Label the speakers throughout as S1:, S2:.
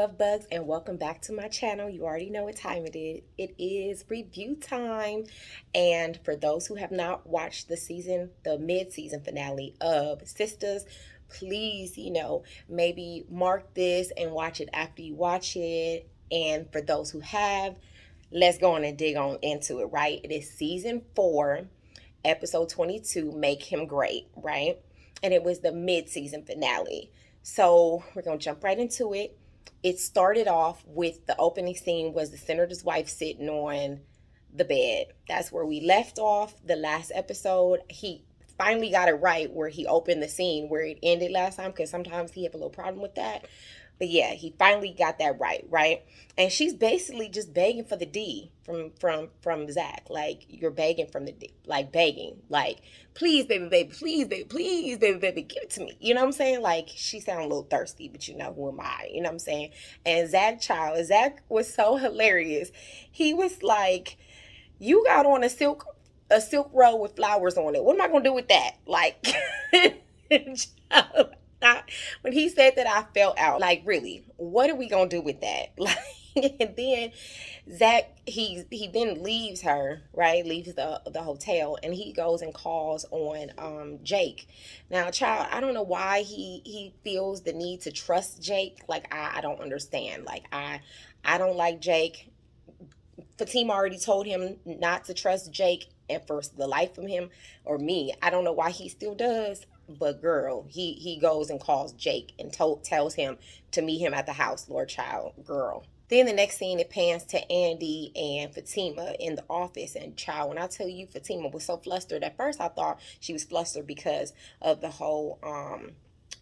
S1: love bugs, and welcome back to my channel. You already know what time it is. It is review time. And for those who have not watched the mid-season finale of Sistas, please, maybe mark this and watch it after you watch it. And for those who have, let's go on and dig on into it, right? It is season 4, episode 22, Make Him Great, right? And it was the mid-season finale. So we're going to jump right into it. It started off with the opening scene was the senator's wife sitting on the bed. That's where we left off the last episode. He finally got it right where he opened the scene where it ended last time, because sometimes he have a little problem with that. But yeah, he finally got that right? And she's basically just begging for the D from Zach. Like, you're begging from the D, like begging, like, please, baby, please, baby, give it to me. You know what I'm saying? Like, she sounded a little thirsty, but you know, who am I? You know what I'm saying? And Zach was so hilarious. He was like, you got on a silk robe with flowers on it. What am I gonna do with that? Like, when he said that, I fell out. Like, really, what are we gonna do with that? Like, and then Zach, he then leaves her, right? Leaves the hotel, and he goes and calls on Jake. Now, child, I don't know why he feels the need to trust Jake. Like, I don't understand. Like, I don't like Jake. Fatima already told him not to trust Jake, and for the life of him or me, I don't know why he still does. But girl, he goes and calls Jake and tells him to meet him at the house. Lord child, girl. Then the next scene, it pans to Andy and Fatima in the office. And child, when I tell you, Fatima was so flustered. At first, I thought she was flustered because of the whole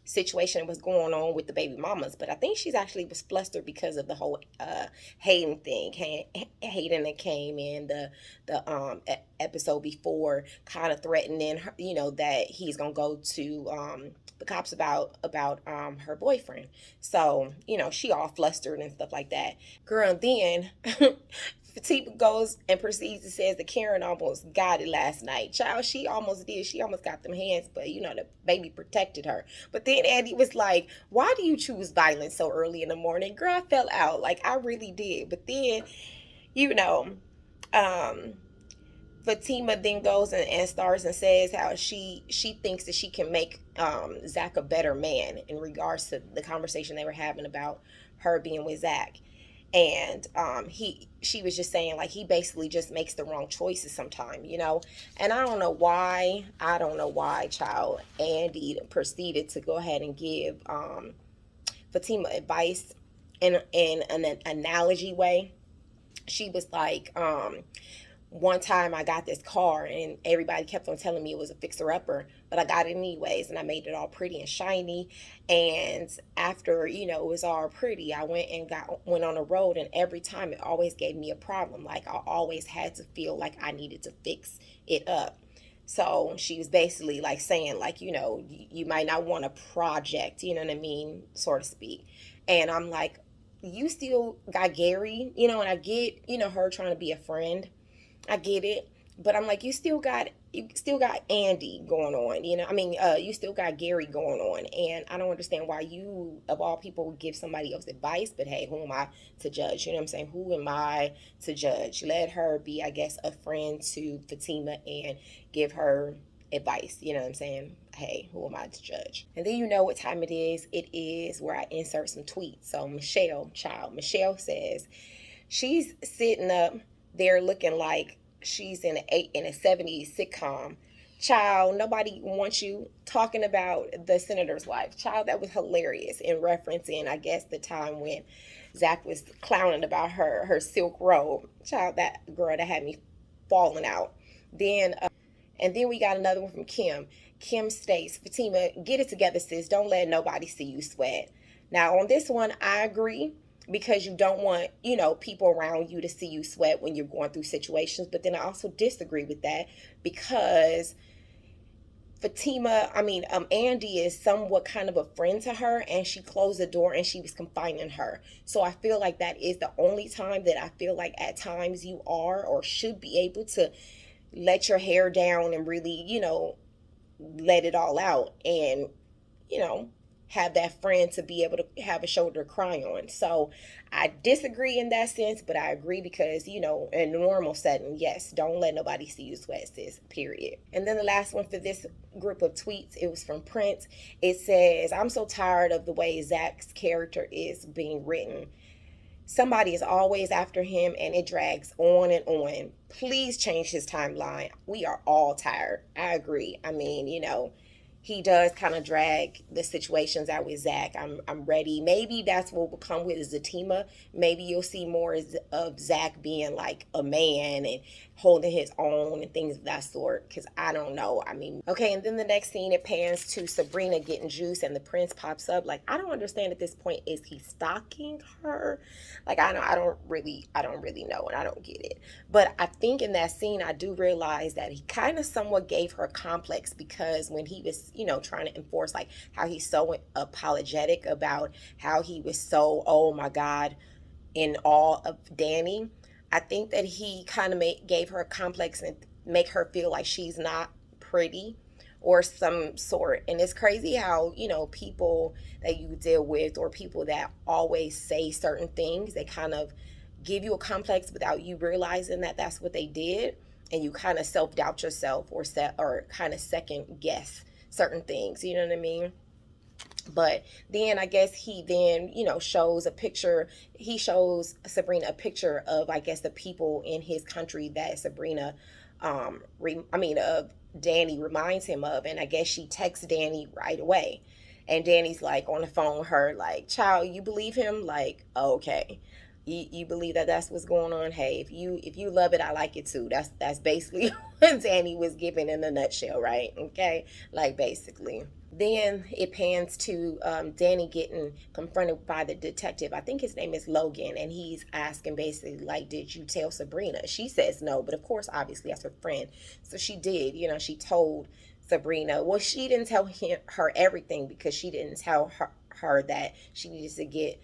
S1: situation that was going on with the baby mamas, but I think she's actually was flustered because of the whole Hayden thing. Hayden that came in the episode before, kind of threatening her, that he's gonna go to the cops about her boyfriend. So she all flustered and stuff like that, girl. And then Fatima goes and proceeds to says that Karen almost got it last night. Child, she almost did. She almost got them hands, but the baby protected her. But then Andy was like, why do you choose violence so early in the morning? Girl, I fell out. Like, I really did. But then, um, Fatima then goes and starts and says how she thinks that she can make Zach a better man in regards to the conversation they were having about her being with Zach. And she was just saying, like, he basically just makes the wrong choices sometimes, and I don't know why, child. Andy proceeded to go ahead and give Fatima advice in an analogy way. She was like, one time I got this car and everybody kept on telling me it was a fixer-upper, but I got it anyways, and I made it all pretty and shiny. And after it was all pretty, I went on the road, and every time it always gave me a problem. Like, I always had to feel like I needed to fix it up. So she was basically like saying, like, you might not want a project, you know what I mean, so to speak. And I'm like, you still got Gary, and I get her trying to be a friend. I get it, but I'm like, you still got Andy going on, you still got Gary going on, and I don't understand why you, of all people, would give somebody else advice. But hey, who am I to judge? You know what I'm saying? Who am I to judge? Let her be, I guess, a friend to Fatima and give her advice. You know what I'm saying? Hey, who am I to judge? And then what time it is. It is where I insert some tweets. So Michelle says she's sitting up there looking like she's in a 70s sitcom. Child, nobody wants you talking about the senator's wife. Child, that was hilarious, in referencing, I guess, the time when Zach was clowning about her silk robe. Child, that girl, that had me falling out. Then and then we got another one from Kim. Kim states, Fatima, get it together, sis. Don't let nobody see you sweat. Now, on this one, I agree, because you don't want, people around you to see you sweat when you're going through situations. But then I also disagree with that, because Andy is somewhat kind of a friend to her, and she closed the door and she was confining her. So I feel like that is the only time that I feel like at times you are or should be able to let your hair down and really, let it all out. And, have that friend to be able to have a shoulder to cry on. So I disagree in that sense, but I agree because, in a normal setting, yes, don't let nobody see you sweat, sis, period. And then the last one for this group of tweets, it was from Prince. It says, I'm so tired of the way Zach's character is being written. Somebody is always after him and it drags on and on. Please change his timeline. We are all tired. I agree. I mean, he does kind of drag the situations out with Zach. I'm ready. Maybe that's what will come with Zatima. Maybe you'll see more of Zach being like a man and holding his own and things of that sort. Because I don't know. I mean, okay. And then the next scene, it pans to Sabrina getting juice and the prince pops up. Like, I don't understand at this point. Is he stalking her? Like, I don't really know, and I don't get it. But I think in that scene, I do realize that he kind of somewhat gave her a complex because when he was, trying to enforce like how he's so apologetic about how he was so, oh my God, in awe of Danny. I think that he kind of gave her a complex and make her feel like she's not pretty or some sort. And it's crazy how, people that you deal with or people that always say certain things, they kind of give you a complex without you realizing that that's what they did. And you kind of self-doubt yourself or kind of second guess certain things. You know what I mean? But then I guess he then, shows a picture. He shows Sabrina a picture of, I guess, the people in his country that Sabrina, of Danny reminds him of. And I guess she texts Danny right away. And Danny's like on the phone with her, like, child, you believe him? Like, okay. You believe that that's what's going on? Hey, if you love it, I like it too. That's basically what Danny was giving in a nutshell, right? Okay, like basically. Then it pans to Danny getting confronted by the detective. I think his name is Logan, and he's asking basically like, did you tell Sabrina? She says no, but of course, obviously, that's her friend. So she did. She told Sabrina. Well, she didn't tell her everything because she didn't tell her that she needed to get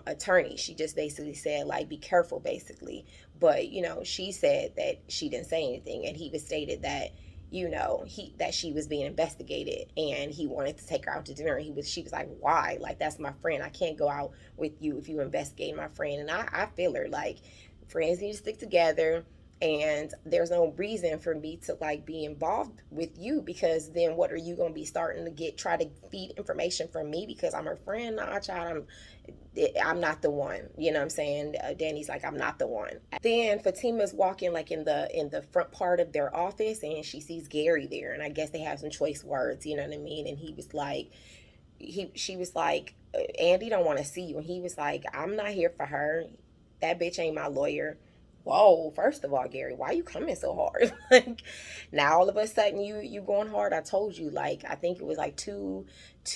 S1: attorney. She just basically said like, be careful, basically. But she said that she didn't say anything, and he was stated that that she was being investigated and he wanted to take her out to dinner. She was like, why? Like, that's my friend. I can't go out with you if you investigate my friend. And I feel her, like, friends need to stick together, and there's no reason for me to like be involved with you, because then what are you going to be starting to try to feed information from me because I'm her friend? Nah, child, I'm not the one. You know what I'm saying? Danny's like, I'm not the one. Then Fatima's walking like in the front part of their office, and she sees Gary there, and I guess they have some choice words. You know what I mean? And he was like, she was like, Andy don't want to see you, and he was like, I'm not here for her. That bitch ain't my lawyer. Whoa, first of all, Gary, why are you coming so hard? Like, now all of a sudden you going hard. I told you, like, I think it was like two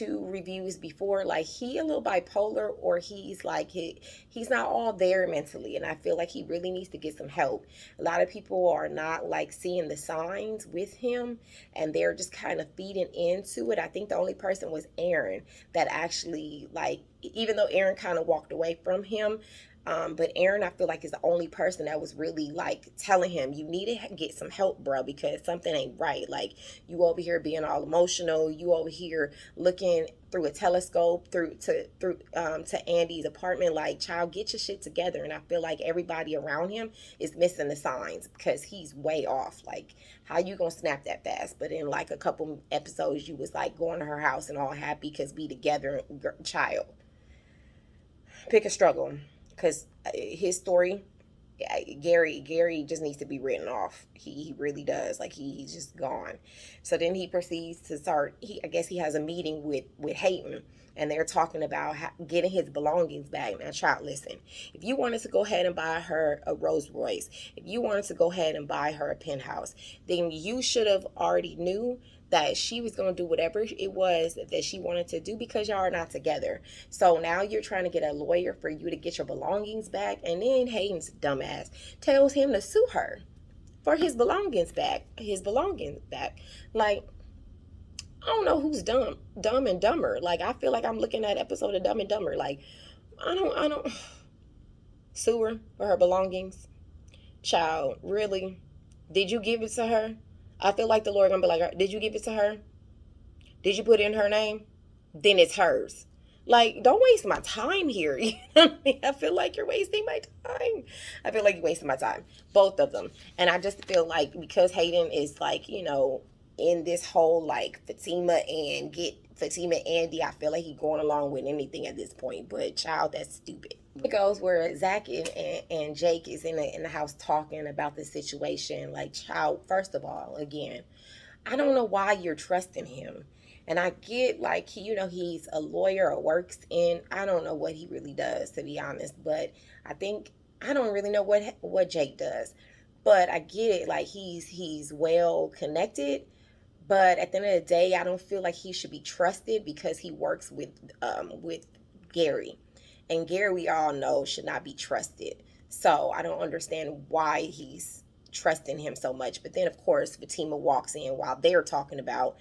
S1: reviews before, like, he a little bipolar, or he's like he's not all there mentally, and I feel like he really needs to get some help. A lot of people are not like seeing the signs with him, and they're just kind of feeding into it. I think the only person was Aaron that actually, like, even though Aaron kind of walked away from him, but Aaron, I feel like, is the only person that was really like telling him, you need to get some help, bro, because something ain't right. Like, you over here being all emotional, you over here looking through a telescope to Andy's apartment. Like, child, get your shit together. And I feel like everybody around him is missing the signs because he's way off. Like, how you gonna snap that fast? But in like a couple episodes, you was like going to her house and all happy because be together, child. Pick a struggle. Because his story, Gary just needs to be written off. He really does. Like, he's just gone. So then he proceeds to start, I guess he has a meeting with Hayden, and they're talking about getting his belongings back. Now, child, listen, if you wanted to go ahead and buy her a Rolls Royce, if you wanted to go ahead and buy her a penthouse, then you should have already knew that she was going to do whatever it was that she wanted to do, because y'all are not together. So now you're trying to get a lawyer for you to get your belongings back, and then Hayden's dumbass tells him to sue her for his belongings back. Like, I don't know who's dumb and dumber. Like, I feel like I'm looking at an episode of Dumb and Dumber. Like, I don't sue her for her belongings. Child, really? Did you give it to her? I feel like the lawyer gonna be like, did you give it to her? Did you put in her name? then it's hers. Like, don't waste my time here. You know what I mean? I feel like you're wasting my time. I feel like you're wasting my time. Both of them. And I just feel like because Hayden is like, you know, in this whole like Fatima Andy, I feel like he's going along with anything at this point. But child, that's stupid. It goes where Zach and Jake is in the house talking about the situation. Like, child, first of all, again, I don't know why you're trusting him. And I get like he, you know, he's a lawyer or works in, I don't know what he really does, to be honest, but I don't really know what Jake does. But I get it, like he's well connected, but at the end of the day, I don't feel like he should be trusted because he works with Gary. And Gary, we all know, should not be trusted. So I don't understand why he's trusting him so much. But then of course Fatima walks in while they're talking about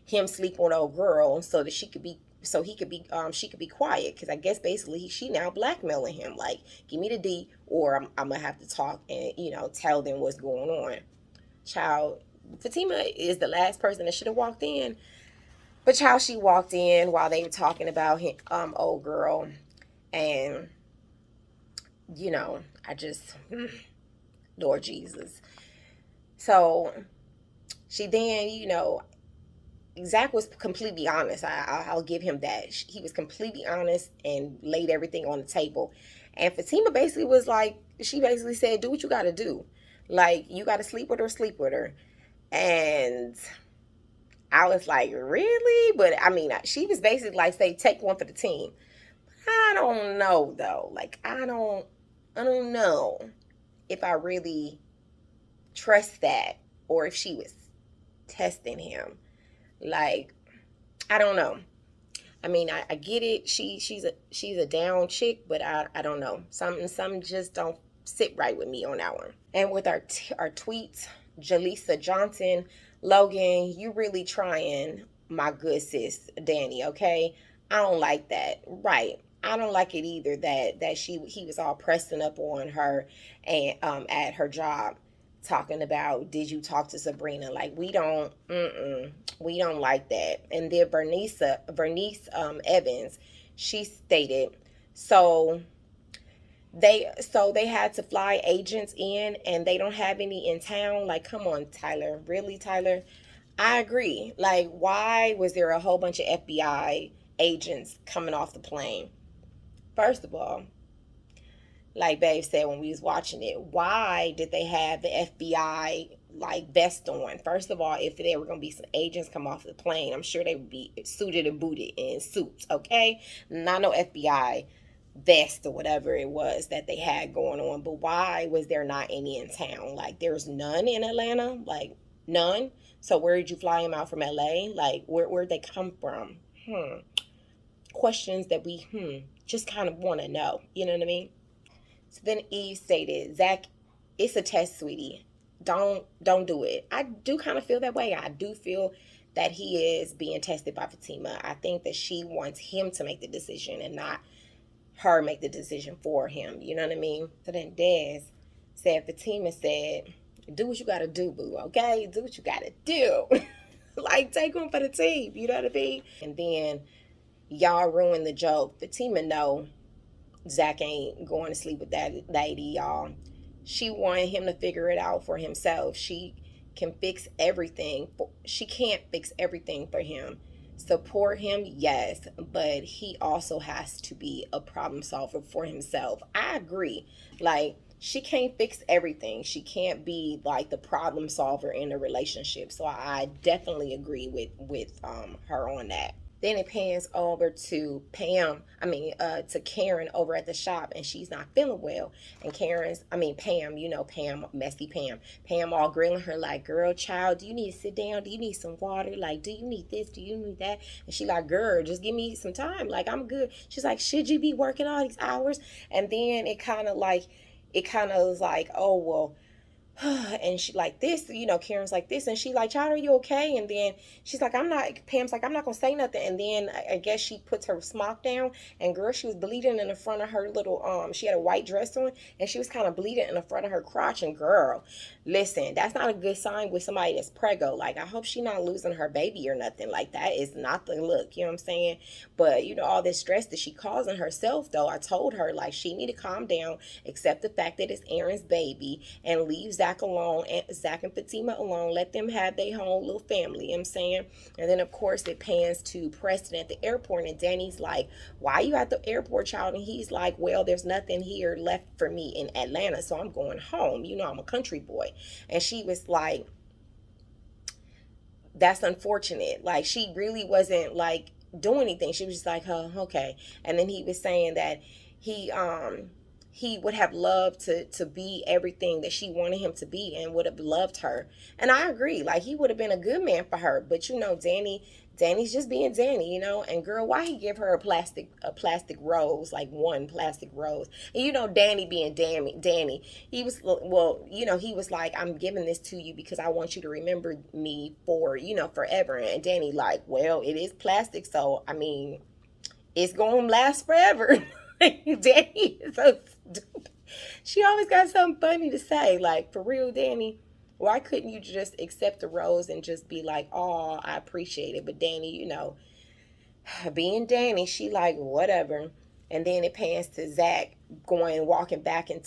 S1: him sleep on old girl so that she could be so he could be she could be quiet, because I guess basically she now blackmailing him like, give me the D or I'm gonna have to talk and, you know, tell them what's going on. Child, Fatima is the last person that should have walked in, but child, she walked in while they were talking about him, old girl. And you know, I just Lord Jesus. So she then, you know, Zach was completely honest. I'll give him that. He was completely honest and laid everything on the table. And Fatima basically was like, she basically said, do what you got to do. Like, you got to sleep with her, sleep with her. And I was like, really? But I mean, she was basically like, say, take one for the team. I don't know, though. Like, I don't know if I really trust that, or if she was testing him. Like, I don't know. I mean, I get it. She's a down chick, but I don't know. Some just don't sit right with me on that one. And with our tweets, Jaleesa Johnson, Logan, you really trying, my good sis Danny. Okay, I don't like that. Right. I don't like it either that he was all pressing up on her and at her job, talking about, did you talk to Sabrina? Like, we don't like that. And then Bernice Evans, she stated, so they had to fly agents in and they don't have any in town. Like, come on, Tyler. Really, Tyler? I agree. Like, why was there a whole bunch of FBI agents coming off the plane? First of all, like Babe said when we was watching it, why did they have the FBI like vest on? First of all, if there were going to be some agents come off the plane, I'm sure they would be suited and booted in suits, okay? Not no FBI vest or whatever it was that they had going on. But why was there not any in town? Like, there's none in Atlanta? Like, none? So where did you fly them out from LA? Like, where'd they come from? Questions that we just kind of want to know. You know what I mean? So then Eve stated, Zach, it's a test, sweetie. Don't do it. I do kind of feel that way. I do feel that he is being tested by Fatima. I think that she wants him to make the decision and not her make the decision for him. You know what I mean? So then Des said, Fatima said, do what you got to do, boo, okay? Do what you got to do. Like, take one for the team. You know what I mean? And then y'all ruined the joke. Fatima know Zach ain't going to sleep with that lady, y'all. She wanted him to figure it out for himself. She can fix everything. She can't fix everything for him. Support him, yes, but he also has to be a problem solver for himself. I agree. Like, she can't fix everything. She can't be like the problem solver in a relationship. So I definitely agree with her on that. Then it pans over to to Karen over at the shop, and she's not feeling well. And Pam, you know, Pam, messy Pam. Pam all grilling her like, girl, child, do you need to sit down? Do you need some water? Like, do you need this? Do you need that? And she like, girl, just give me some time. Like, I'm good. She's like, should you be working all these hours? And then it kind of was like, oh, well, and she like this, Karen's like this, and she like, child, are you okay? And then she's like, Pam's like, I'm not gonna say nothing. And then I guess she puts her smock down, and girl, she was bleeding in the front of her little, she had a white dress on, and she was kind of bleeding in the front of her crotch. And girl, listen, that's not a good sign with somebody that's preggo. Like, I hope she not losing her baby or nothing. Like, that is not the look, you know what I'm saying? But all this stress that she causing herself, though, I told her, like, she need to calm down, accept the fact that it's Aaron's baby, and leave Zach alone, and Zach and Fatima alone. Let them have their whole little family, you know what I'm saying? And then, of course, it pans to Preston at the airport, and Danny's like, why are you at the airport, child? And he's like, well, there's nothing here left for me in Atlanta, so I'm going home. I'm a country boy. And she was like, that's unfortunate. Like, she really wasn't like doing anything. She was just like, huh, okay. And then he was saying that he would have loved to be everything that she wanted him to be, and would have loved her. And I agree, like, he would have been a good man for her. But Danny's just being Danny. And girl, why he give her a plastic rose, like one plastic rose? And Danny being Danny, he was, well, he was like, I'm giving this to you because I want you to remember me for, forever. And Danny like, well, it is plastic, so I mean, it's gonna last forever. Danny is so stupid. She always got something funny to say. Like, for real, Danny, why couldn't you just accept the rose and just be like, oh, I appreciate it? But Danny, being Danny, she like, whatever. And then it pans to Zach walking back to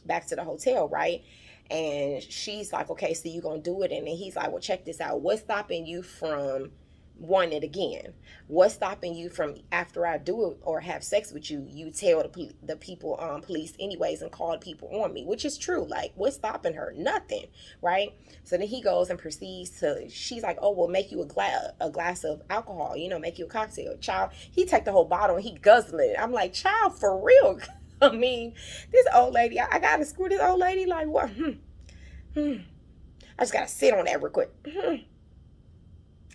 S1: the hotel, right? And she's like, okay, so you gonna do it? And then he's like, well, check this out. What's stopping you from want it again? What's stopping you from, after I do it or have sex with you, you tell the people, police anyways, and call people on me? Which is true. Like, what's stopping her? Nothing, right? So then he goes and proceeds to, she's like, oh, well, make you a glass of alcohol, make you a cocktail. Child, he take the whole bottle and he guzzling it. I'm like, child, for real? I mean, this old lady, I gotta screw this old lady. Like, what? I just gotta sit on that real quick.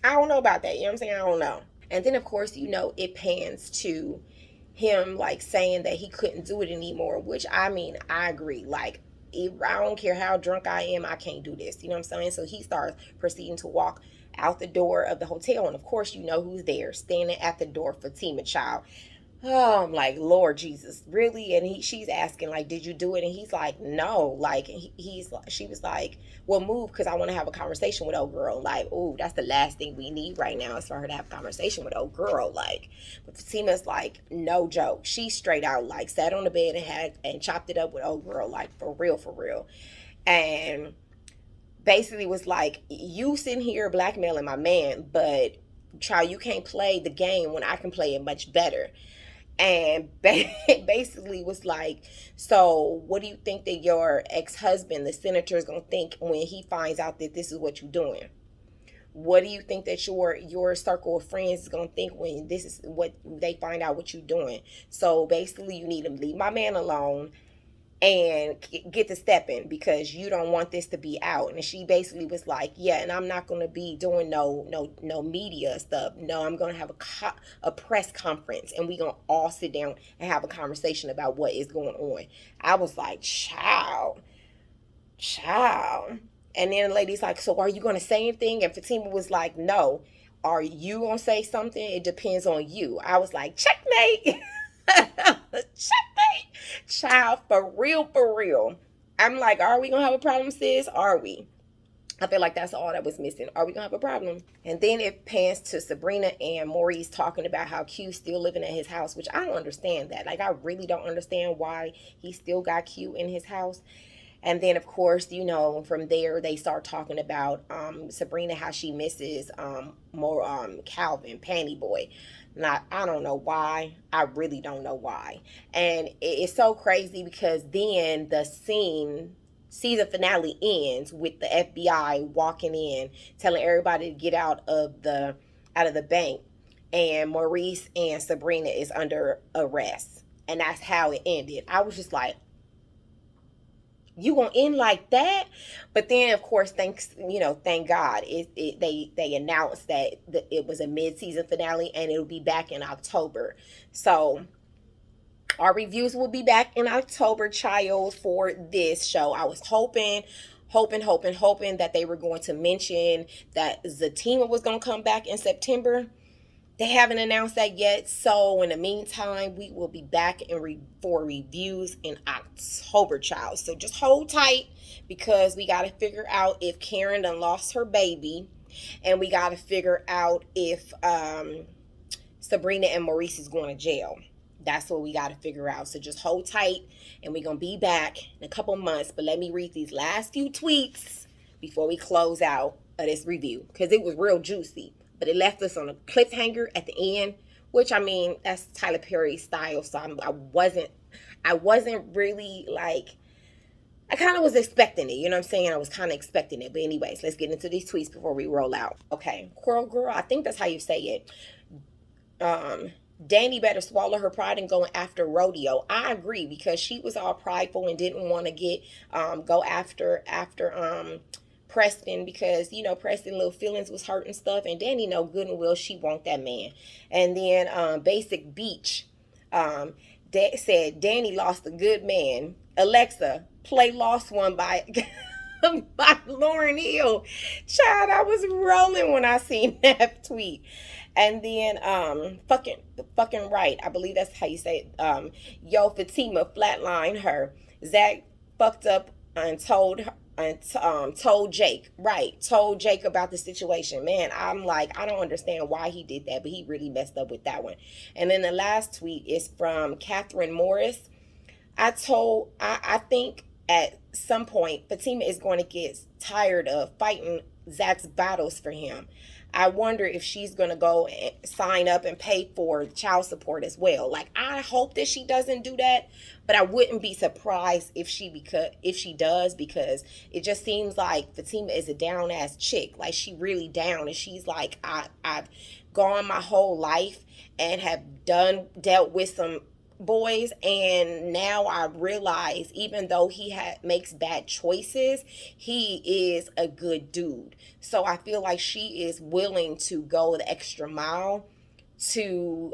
S1: I don't know about that. You know what I'm saying? I don't know. And then, of course, it pans to him, like, saying that he couldn't do it anymore, which, I mean, I agree. Like, I don't care how drunk I am, I can't do this. You know what I'm saying? So he starts proceeding to walk out the door of the hotel. And, of course, you know who's there, standing at the door, Fatima, child. Oh, I'm like, Lord Jesus, really? And she's asking, like, did you do it? And he's like, no. Like, she was like, well, move, because I want to have a conversation with old girl. Like, oh, that's the last thing we need right now, is for her to have a conversation with old girl. Like, but Fatima's like, no joke. She straight out, like, sat on the bed and chopped it up with old girl, like, for real, for real. And basically was like, you sitting here blackmailing my man, but child, you can't play the game when I can play it much better. And basically was like, so what do you think that your ex-husband, the senator, is going to think when he finds out that this is what you're doing? What do you think that your circle of friends is going to think when this is what they find out what you're doing? So basically, you need to leave my man alone and get to stepping, because you don't want this to be out. And she basically was like, yeah, and I'm not going to be doing no media stuff. No, I'm going to have a press conference, and we going to all sit down and have a conversation about what is going on. I was like, child. And then the lady's like, so are you going to say anything? And Fatima was like, no. Are you going to say something? It depends on you. I was like, checkmate. Checkmate. Child, for real, for real. I'm like, are we gonna have a problem, sis? Are we? I feel like that's all that was missing. Are we gonna have a problem? And then it pans to Sabrina and Maurice talking about how Q's still living at his house, which I don't understand that. Like, I really don't understand why he still got Q in his house. And then, of course, from there, they start talking about Sabrina, how she misses more Calvin, Panty Boy. I don't know why. I really don't know why. And it's so crazy, because then the season finale ends with the FBI walking in, telling everybody to get out of the bank. And Maurice and Sabrina is under arrest. And that's how it ended. I was just like, you gonna end like that? But then, of course, thank God, they announced that it was a mid-season finale, and it'll be back in October. So Our reviews will be back in October, child, for this show. I was hoping that they were going to mention that Zatima was going to come back in September. They haven't announced that yet. So in the meantime, we will be back for reviews in October, child. So just hold tight, because we got to figure out if Karen done lost her baby. And we got to figure out if Sabrina and Maurice is going to jail. That's what we got to figure out. So just hold tight, and we're going to be back in a couple months. But let me read these last few tweets before we close out of this review, because it was real juicy. But it left us on a cliffhanger at the end, which, I mean, that's Tyler Perry's style. So I wasn't really like, I kind of was expecting it. You know what I'm saying? I was kind of expecting it. But anyways, let's get into these tweets before we roll out. Okay. Coral Girl, I think that's how you say it. Danny better swallow her pride and go after Rodeo. I agree, because she was all prideful and didn't want to go after Preston, because, you know, Preston little feelings was hurt and stuff, and Danny know good and well she want that man. And then Basic Beach said Danny lost a good man. Alexa, play Lost One by by Lauryn Hill. Child, I was rolling when I seen that tweet. And then fucking right, I believe that's how you say it. Yo, Fatima flatlined her. Zach fucked up and told Jake, right, told Jake about the situation. Man, I'm like, I don't understand why he did that, but he really messed up with that one. And then the last tweet is from Catherine Morris. I think at some point Fatima is going to get tired of fighting Zach's battles for him. I wonder if she's going to go and sign up and pay for child support as well. Like, I hope that she doesn't do that, but I wouldn't be surprised if she does, because it just seems like Fatima is a down ass chick. Like, she really down, and she's like, I've gone my whole life and have dealt with some boys, and now I realize, even though he makes bad choices, he is a good dude. So I feel like she is willing to go the extra mile to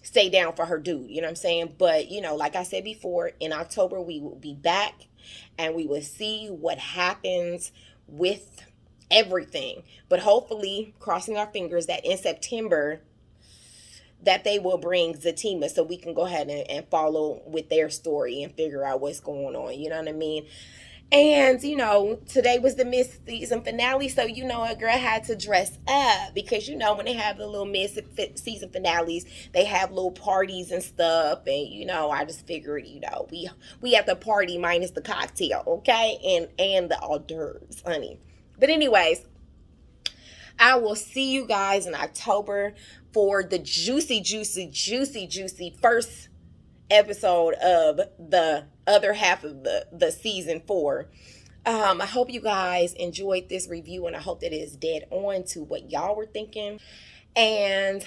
S1: stay down for her dude, you know what I'm saying? But, you know, like I said before, in October we will be back, and we will see what happens with everything. But hopefully, crossing our fingers, that in September that they will bring Zatima, so we can go ahead and follow with their story and figure out what's going on. You know what I mean? And, you know, today was the mid-season finale, so, you know, a girl had to dress up, because, you know, when they have the little mid-season finales, they have little parties and stuff, and, you know, I just figured, you know, we have the party minus the cocktail, okay, and the hors d'oeuvres, honey. But anyways, I will see you guys in October for the juicy first episode of the other half of the season 4. I hope you guys enjoyed this review, and I hope that it is dead on to what y'all were thinking. And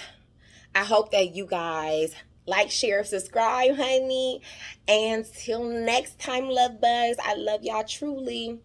S1: I hope that you guys like, share, subscribe, honey. And till next time, love buzz. I love y'all truly.